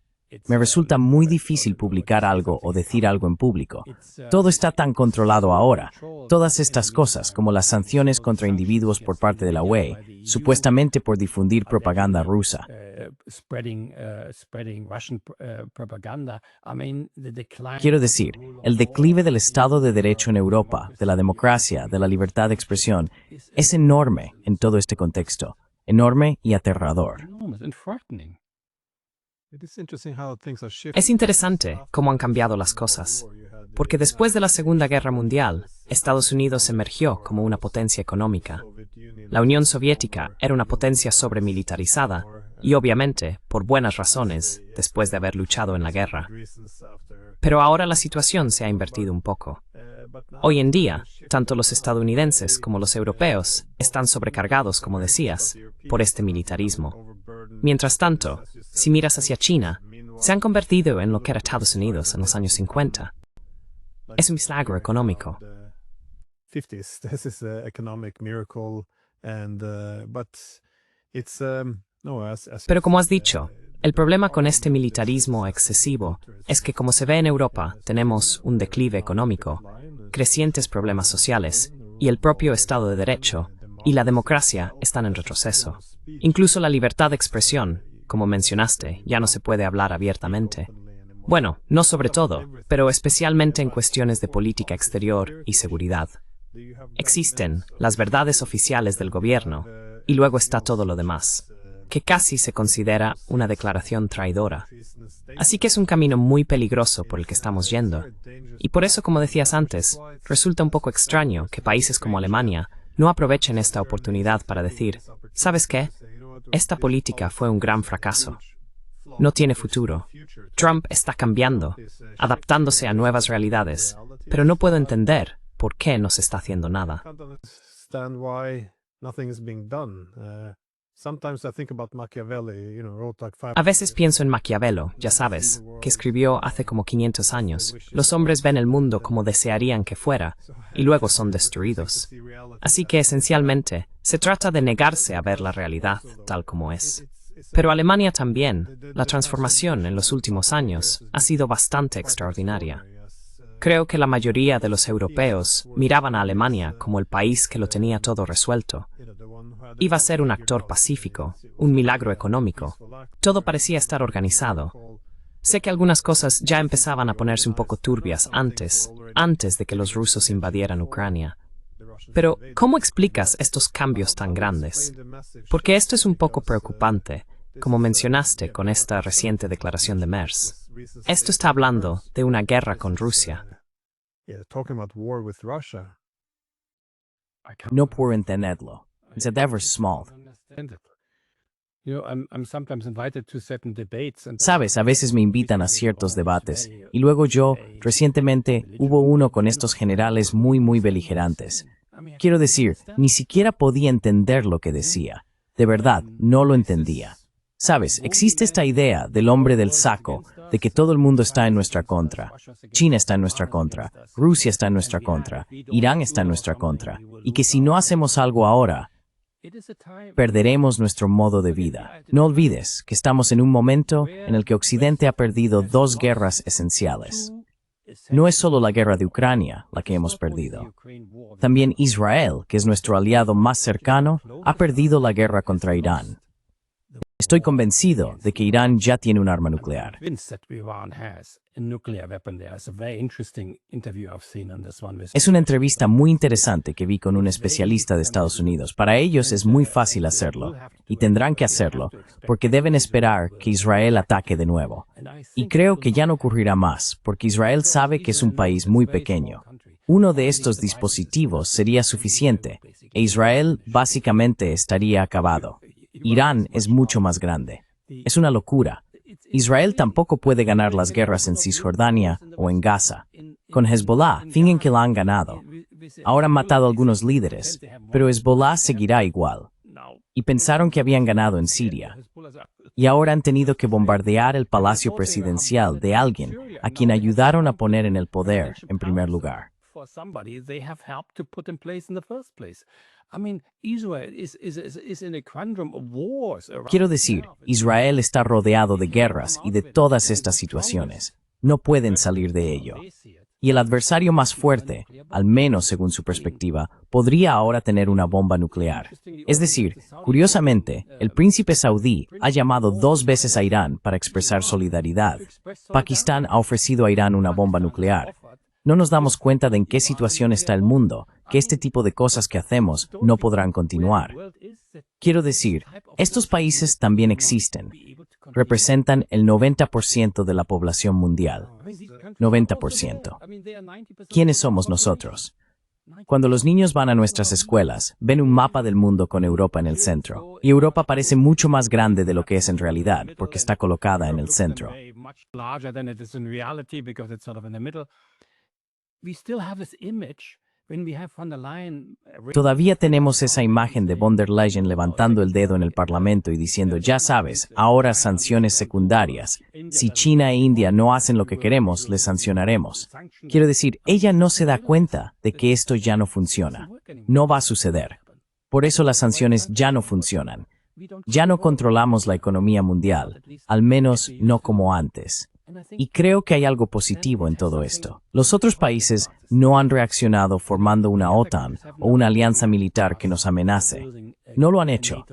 Me resulta muy difícil publicar algo o decir algo en público. Todo está tan controlado ahora. Todas estas cosas, como las sanciones contra individuos por parte de la UE, supuestamente por difundir propaganda rusa. Quiero decir, el declive del Estado de Derecho en Europa, de la democracia, de la libertad de expresión, es enorme en todo este contexto. Enorme y aterrador. Es interesante cómo han cambiado las cosas, porque después de la Segunda Guerra Mundial, Estados Unidos emergió como una potencia económica. La Unión Soviética era una potencia sobremilitarizada y obviamente, por buenas razones, después de haber luchado en la guerra. Pero ahora la situación se ha invertido un poco. Hoy en día, tanto los estadounidenses como los europeos están sobrecargados, como decías, por este militarismo. Mientras tanto, si miras hacia China, se han convertido en lo que era Estados Unidos en los años 50. Es un milagro económico. Pero como has dicho, el problema con este militarismo excesivo es que, como se ve en Europa, tenemos un declive económico, crecientes problemas sociales y el propio Estado de Derecho y la democracia están en retroceso. Incluso la libertad de expresión, como mencionaste, ya no se puede hablar abiertamente. Bueno, no sobre todo, pero especialmente en cuestiones de política exterior y seguridad. Existen las verdades oficiales del gobierno y luego está todo lo demás, que casi se considera una declaración traidora. Así que es un camino muy peligroso por el que estamos yendo. Y por eso, como decías antes, resulta un poco extraño que países como Alemania no aprovechen esta oportunidad para decir, ¿sabes qué? Esta política fue un gran fracaso. No tiene futuro. Trump está cambiando, adaptándose a nuevas realidades, pero no puedo entender por qué no se está haciendo nada. A veces pienso en Maquiavelo, ya sabes, que escribió hace como 500 años. Los hombres ven el mundo como desearían que fuera, y luego son destruidos. Así que esencialmente, se trata de negarse a ver la realidad tal como es. Pero Alemania también, la transformación en los últimos años ha sido bastante extraordinaria. Creo que la mayoría de los europeos miraban a Alemania como el país que lo tenía todo resuelto. Iba a ser un actor pacífico, un milagro económico. Todo parecía estar organizado. Sé que algunas cosas ya empezaban a ponerse un poco turbias antes de que los rusos invadieran Ucrania. Pero, ¿cómo explicas estos cambios tan grandes? Porque esto es un poco preocupante. como mencionaste con esta reciente declaración de Mers. Esto está hablando de una guerra con Rusia. No puedo entenderlo. Es ever small. Sabes, a veces me invitan a ciertos debates, y luego recientemente, hubo uno con estos generales muy beligerantes. Quiero decir, ni siquiera podía entender lo que decía. De verdad, no lo entendía. Sabes, existe esta idea del hombre del saco, de que todo el mundo está en nuestra contra. China está en nuestra contra, Rusia está en nuestra contra, Irán está en nuestra contra, y que si no hacemos algo ahora, perderemos nuestro modo de vida. No olvides que estamos en un momento en el que Occidente ha perdido dos guerras esenciales. No es solo la guerra de Ucrania la que hemos perdido. También Israel, que es nuestro aliado más cercano, ha perdido la guerra contra Irán. Estoy convencido de que Irán ya tiene un arma nuclear. Es una entrevista muy interesante que vi con un especialista de Estados Unidos. Para ellos es muy fácil hacerlo, y tendrán que hacerlo, porque deben esperar que Israel ataque de nuevo. Y creo que ya no ocurrirá más, porque Israel sabe que es un país muy pequeño. Uno de estos dispositivos sería suficiente, e Israel básicamente estaría acabado. Irán es mucho más grande. Es una locura. Israel tampoco puede ganar las guerras en Cisjordania o en Gaza. Con Hezbollah, fingen que la han ganado. Ahora han matado a algunos líderes, pero Hezbollah seguirá igual. Y pensaron que habían ganado en Siria. Y ahora han tenido que bombardear el palacio presidencial de alguien a quien ayudaron a poner en el poder en primer lugar. Quiero decir, Israel está rodeado de guerras y de todas estas situaciones. No pueden salir de ello. Y el adversario más fuerte, al menos según su perspectiva, podría ahora tener una bomba nuclear. Es decir, curiosamente, el príncipe saudí ha llamado 2 veces a Irán para expresar solidaridad. Pakistán ha ofrecido a Irán una bomba nuclear. No nos damos cuenta de en qué situación está el mundo, que este tipo de cosas que hacemos no podrán continuar. Quiero decir, estos países también existen. Representan el 90% de la población mundial. 90%. ¿Quiénes somos nosotros? Cuando los niños van a nuestras escuelas, ven un mapa del mundo con Europa en el centro. Y Europa parece mucho más grande de lo que es en realidad, porque está colocada en el centro. Todavía tenemos esa imagen de von der Leyen levantando el dedo en el Parlamento y diciendo, ya sabes, ahora sanciones secundarias. Si China e India no hacen lo que queremos, les sancionaremos. Quiero decir, ella no se da cuenta de que esto ya no funciona. No va a suceder. Por eso las sanciones ya no funcionan. Ya no controlamos la economía mundial, al menos no como antes. Y creo que hay algo positivo en todo esto. Los otros países no han reaccionado formando una OTAN o una alianza militar que nos amenace. No lo han hecho.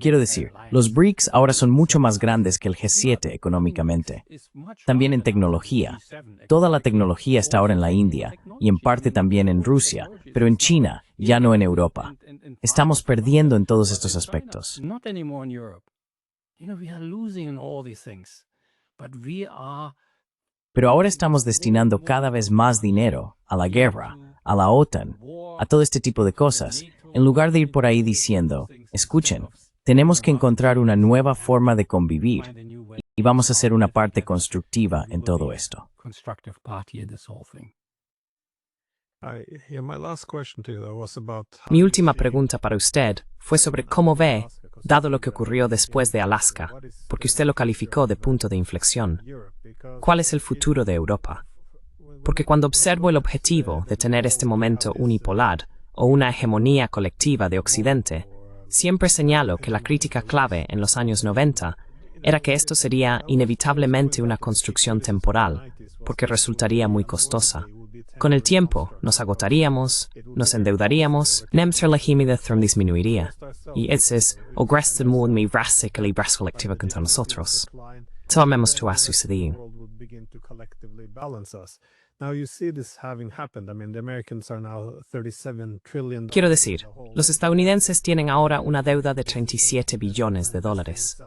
Quiero decir, los BRICS ahora son mucho más grandes que el G7 económicamente. También en tecnología. Toda la tecnología está ahora en la India y en parte también en Rusia, pero en China, ya no en Europa. Estamos perdiendo en todos estos aspectos. Pero ahora estamos destinando cada vez más dinero a la guerra, a la OTAN, a todo este tipo de cosas, en lugar de ir por ahí diciendo, escuchen, tenemos que encontrar una nueva forma de convivir y vamos a ser una parte constructiva en todo esto. Mi última pregunta para usted fue sobre cómo ve, dado lo que ocurrió después de Alaska, porque usted lo calificó de punto de inflexión. ¿Cuál es el futuro de Europa? Porque cuando observo el objetivo de tener este momento unipolar o una hegemonía colectiva de Occidente, siempre señalo que la crítica clave en los años 90 era que esto sería inevitablemente una construcción temporal, porque resultaría muy costosa. Con el tiempo, nos agotaríamos, nos endeudaríamos, nemsrelahimidethrum disminuiría, y ese es ogrested mood mi rassic y bras colectiva contra nosotros. Tomemos tu a sucedido. begin to collectively balance us. Now you see this having happened. I mean, the Americans are now $37 trillion. Quiero decir, los estadounidenses tienen ahora una deuda de 37 billones de dólares.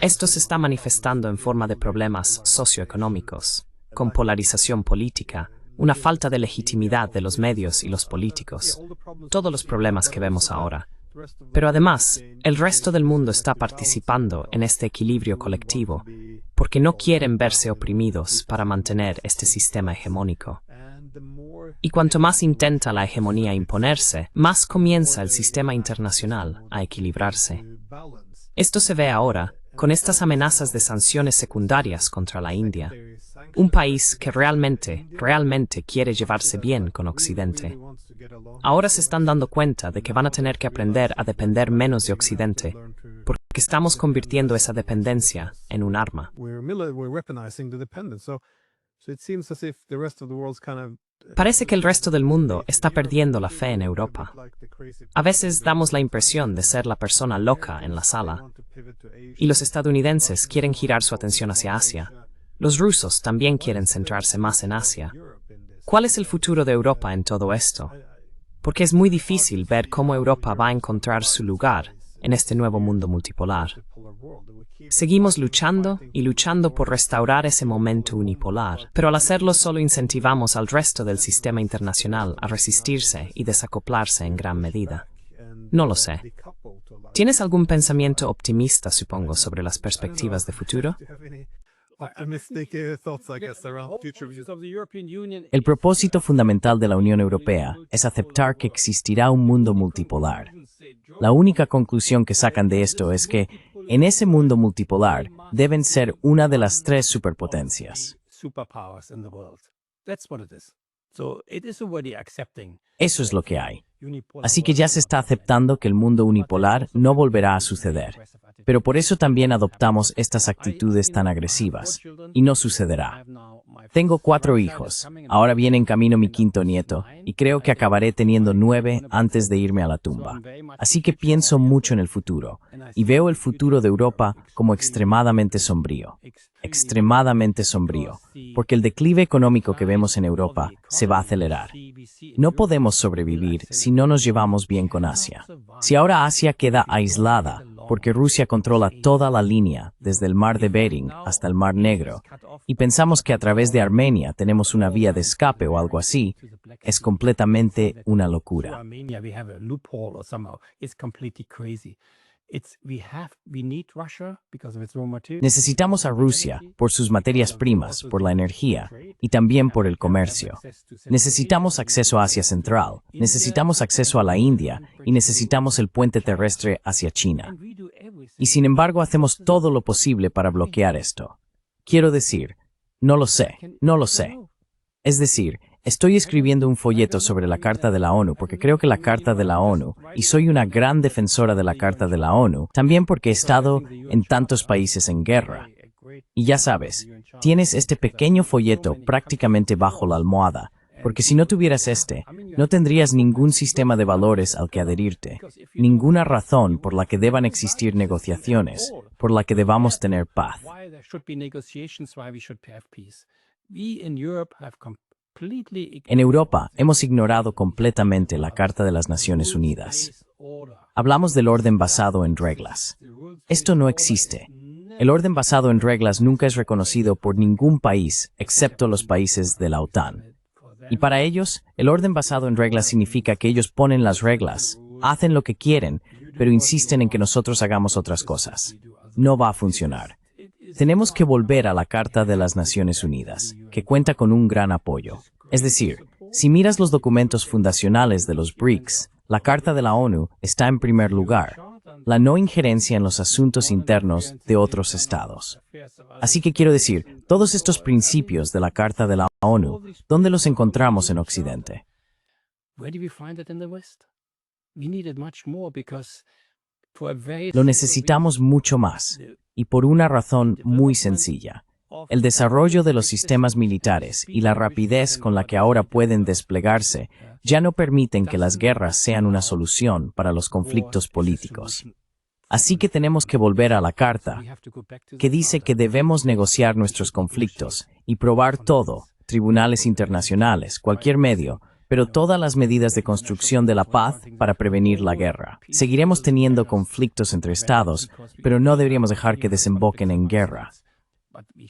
Esto se está manifestando en forma de problemas socioeconómicos, con polarización política, una falta de legitimidad de los medios y los políticos, todos los problemas que vemos ahora. Pero además, el resto del mundo está participando en este equilibrio colectivo, porque no quieren verse oprimidos para mantener este sistema hegemónico. Y cuanto más intenta la hegemonía imponerse, más comienza el sistema internacional a equilibrarse. Esto se ve ahora con estas amenazas de sanciones secundarias contra la India, un país que realmente quiere llevarse bien con Occidente. Ahora se están dando cuenta de que van a tener que aprender a depender menos de Occidente, porque estamos convirtiendo esa dependencia en un arma. Parece que el resto del mundo está perdiendo la fe en Europa. A veces damos la impresión de ser la persona loca en la sala. Y los estadounidenses quieren girar su atención hacia Asia. Los rusos también quieren centrarse más en Asia. ¿Cuál es el futuro de Europa en todo esto? Porque es muy difícil ver cómo Europa va a encontrar su lugar en este nuevo mundo multipolar. Seguimos luchando y luchando por restaurar ese momento unipolar, pero al hacerlo solo incentivamos al resto del sistema internacional a resistirse y desacoplarse en gran medida. No lo sé. ¿Tienes algún pensamiento optimista, supongo, sobre las perspectivas de futuro? El propósito fundamental de la Unión Europea es aceptar que existirá un mundo multipolar. La única conclusión que sacan de esto es que, en ese mundo multipolar, deben ser una de las tres superpotencias. Eso es lo que hay. Así que ya se está aceptando que el mundo unipolar no volverá a suceder. Pero por eso también adoptamos estas actitudes tan agresivas. Y no sucederá. Tengo 4 hijos. Ahora viene en camino mi 5º nieto, y creo que acabaré teniendo 9 antes de irme a la tumba. Así que pienso mucho en el futuro, y veo el futuro de Europa como extremadamente sombrío. Extremadamente sombrío, porque el declive económico que vemos en Europa se va a acelerar. No podemos sobrevivir si no nos llevamos bien con Asia. Si ahora Asia queda aislada, porque Rusia controla toda la línea, desde el mar de Bering hasta el mar Negro, y pensamos que a través de Armenia tenemos una vía de escape o algo así, es completamente una locura. Necesitamos a Rusia por sus materias primas, por la energía y también por el comercio. Necesitamos acceso a Asia Central, necesitamos acceso a la India y necesitamos el puente terrestre hacia China. Y sin embargo hacemos todo lo posible para bloquear esto. Quiero decir, no lo sé. Es decir, estoy escribiendo un folleto sobre la Carta de la ONU porque creo que la Carta de la ONU, y soy una gran defensora de la Carta de la ONU, también porque he estado en tantos países en guerra. Y ya sabes, tienes este pequeño folleto prácticamente bajo la almohada, porque si no tuvieras no tendrías ningún sistema de valores al que adherirte, ninguna razón por la que deban existir negociaciones, por la que debamos tener paz. En Europa hemos ignorado completamente la Carta de las Naciones Unidas. Hablamos del orden basado en reglas. Esto no existe. El orden basado en reglas nunca es reconocido por ningún país, excepto los países de la OTAN. Y para ellos, el orden basado en reglas significa que ellos ponen las reglas, hacen lo que quieren, pero insisten en que nosotros hagamos otras cosas. No va a funcionar. Tenemos que volver a la Carta de las Naciones Unidas, que cuenta con un gran apoyo. Es decir, si miras los documentos fundacionales de los BRICS, la Carta de la ONU está en primer lugar, la no injerencia en los asuntos internos de otros estados. Así que quiero decir, todos estos principios de la Carta de la ONU, ¿dónde los encontramos en Occidente? Lo necesitamos mucho más, y por una razón muy sencilla. El desarrollo de los sistemas militares y la rapidez con la que ahora pueden desplegarse ya no permiten que las guerras sean una solución para los conflictos políticos. Así que tenemos que volver a la carta, que dice que debemos negociar nuestros conflictos y probar todo, tribunales internacionales, cualquier medio, pero todas las medidas de construcción de la paz para prevenir la guerra. Seguiremos teniendo conflictos entre estados, pero no deberíamos dejar que desemboquen en guerra.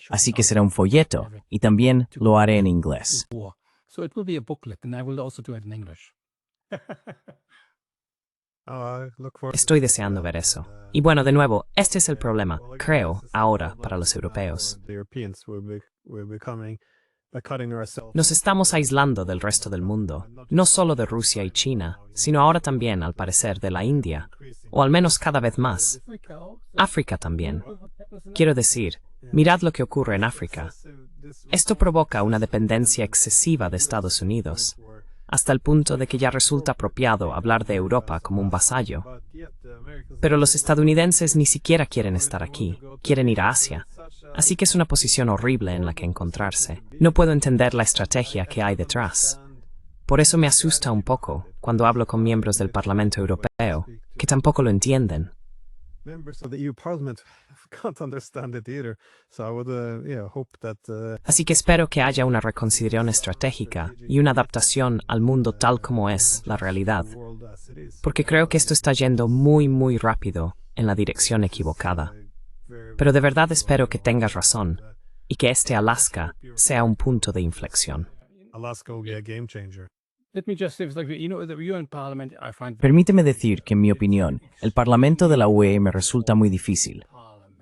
Así que será un folleto, y también lo haré en inglés. So it will be a booklet, and I will also do it in English. Estoy deseando ver eso. Y bueno, de nuevo, este es el problema, creo, ahora, para los europeos. Nos estamos aislando del resto del mundo, no solo de Rusia y China, sino ahora también, al parecer, de la India, o al menos cada vez más. África también. Quiero decir, mirad lo que ocurre en África. Esto provoca una dependencia excesiva de Estados Unidos, hasta el punto de que ya resulta apropiado hablar de Europa como un vasallo. Pero los estadounidenses ni siquiera quieren estar aquí, quieren ir a Asia. Así que es una posición horrible en la que encontrarse. No puedo entender la estrategia que hay detrás. Por eso me asusta un poco cuando hablo con miembros del Parlamento Europeo, que tampoco lo entienden. Así que espero que haya una reconsideración estratégica y una adaptación al mundo tal como es la realidad, porque creo que esto está yendo muy rápido en la dirección equivocada. Pero de verdad espero que tengas razón y que este Alaska sea un punto de inflexión. Let me just say, the UN Parliament, I find Permíteme decir que, en mi opinión, el Parlamento de la UE me resulta muy difícil.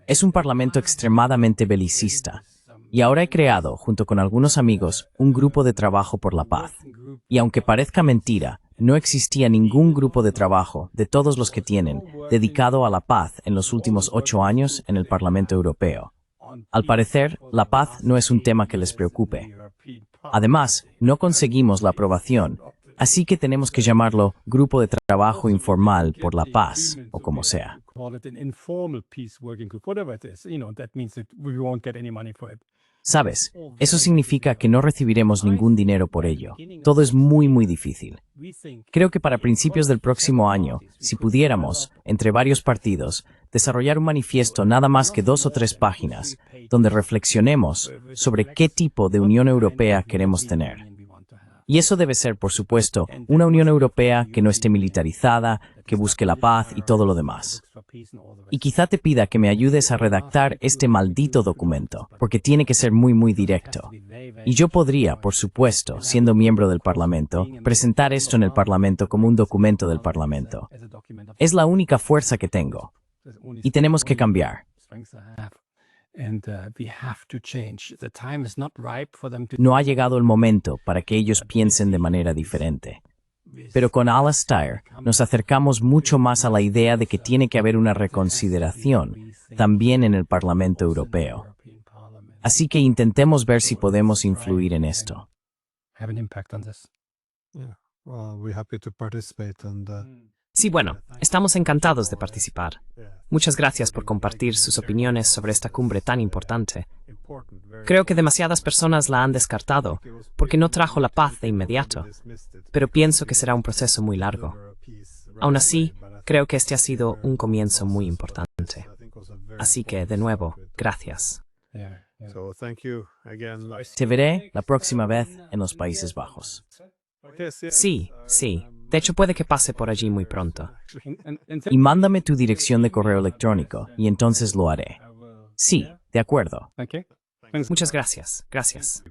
Es un parlamento extremadamente belicista. Y ahora he creado, junto con algunos amigos, un grupo de trabajo por la paz. Y aunque parezca mentira, no existía ningún grupo de trabajo, de todos los que tienen, dedicado a la paz en los últimos 8 años en el Parlamento Europeo. Al parecer, la paz no es un tema que les preocupe. Además, no conseguimos la aprobación, así que tenemos que llamarlo Grupo de Trabajo Informal por la Paz, o como sea. Sabes, eso significa que no recibiremos ningún dinero por ello. Todo es muy difícil. Creo que para principios del próximo año, si pudiéramos, entre varios partidos, desarrollar un manifiesto nada más que 2 o 3 páginas, donde reflexionemos sobre qué tipo de Unión Europea queremos tener. Y eso debe ser, por supuesto, una Unión Europea que no esté militarizada, que busque la paz y todo lo demás. Y quizá te pida que me ayudes a redactar este maldito documento, porque tiene que ser muy directo. Y yo podría, por supuesto, siendo miembro del Parlamento, presentar esto en el Parlamento como un documento del Parlamento. Es la única fuerza que tengo. Y tenemos que cambiar. No ha llegado el momento para que ellos piensen de manera diferente. Pero con Alastair nos acercamos mucho más a la idea de que tiene que haber una reconsideración también en el Parlamento Europeo. Así que intentemos ver si podemos influir en esto. Sí, bueno, estamos encantados de participar. Muchas gracias por compartir sus opiniones sobre esta cumbre tan importante. Creo que demasiadas personas la han descartado, porque no trajo la paz de inmediato, pero pienso que será un proceso muy largo. Aún así, creo que este ha sido un comienzo muy importante. Así que, de nuevo, gracias. Te veré la próxima vez en los Países Bajos. Sí. De hecho, puede que pase por allí muy pronto. Y mándame tu dirección de correo electrónico, y entonces lo haré. Sí, de acuerdo. Okay. Muchas gracias. Gracias.